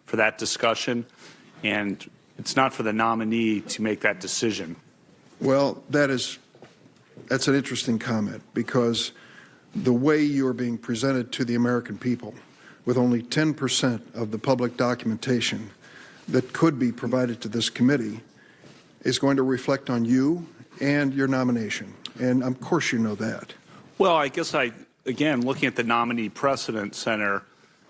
for that discussion, and it's not for the nominee to make that decision. Well, that's an interesting comment, because the way you're being presented to the American people, with only 10% of the public documentation that could be provided to this committee, is going to reflect on you and your nomination. And of course you know that. Well, I guess again, looking at the nominee precedent, Senator,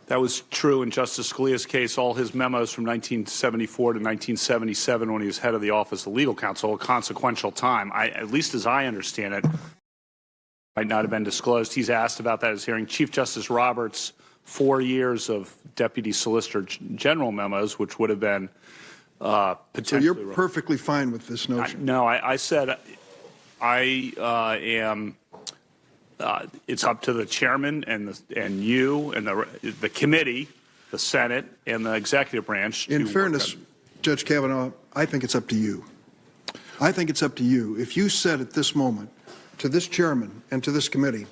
that was true in Justice Scalia's case. All his memos from 1974 to 1977, when he was head of the Office of Legal Counsel, a consequential time, at least as I understand it, might not have been disclosed. He's asked about that at his hearing. Chief Justice Roberts, 4 years of Deputy Solicitor General memos, which would have been potentially. So you're perfectly fine with this notion? No, I said I am. It's up to the chairman and you and the committee, the Senate, and the executive branch. In fairness, Judge Kavanaugh, I think it's up to you. I think it's up to you. If you said at this moment to this chairman and to this committee,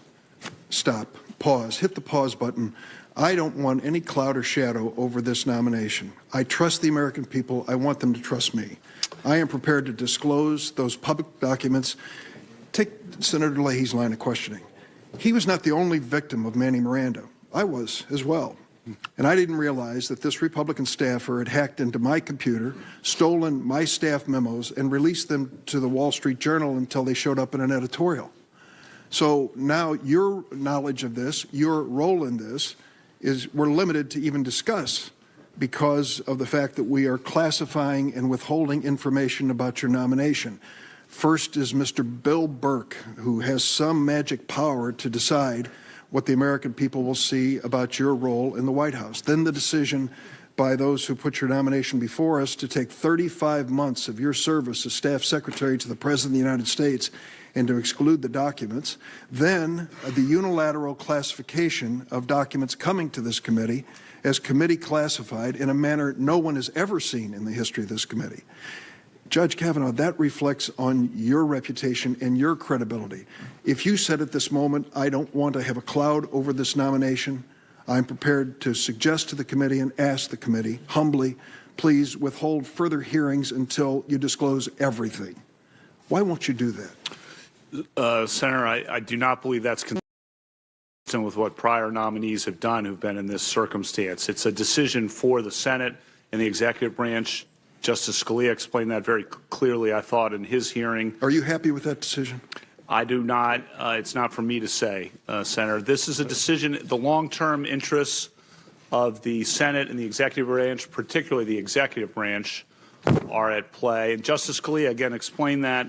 stop, pause, hit the pause button. I don't want any cloud or shadow over this nomination. I trust the American people. I want them to trust me. I am prepared to disclose those public documents. Take Senator Leahy's line of questioning. He was not the only victim of Manny Miranda. I was as well. And I didn't realize that this Republican staffer had hacked into my computer, stolen my staff memos, and released them to the Wall Street Journal until they showed up in an editorial. So now your knowledge of this, your role in this, we're limited to even discuss, because of the fact that we are classifying and withholding information about your nomination. First is Mr. Bill Burke, who has some magic power to decide what the American people will see about your role in the White House. Then the decision by those who put your nomination before us to take 35 months of your service as staff secretary to the President of the United States and to exclude the documents. Then the unilateral classification of documents coming to this committee as committee classified in a manner no one has ever seen in the history of this committee. Judge Kavanaugh, that reflects on your reputation and your credibility. If you said at this moment, I don't want to have a cloud over this nomination, I'm prepared to suggest to the committee and ask the committee, humbly, please withhold further hearings until you disclose everything. Why won't you do that? Senator, I do not believe that's consistent with what prior nominees have done who've been in this circumstance. It's a decision for the Senate and the executive branch. Justice Scalia explained that very clearly, I thought, in his hearing. Are you happy with that decision? I do not. It's not for me to say, Senator. This is a decision, the long-term interests of the Senate and the executive branch, particularly the executive branch, are at play. And Justice Scalia, again, explained that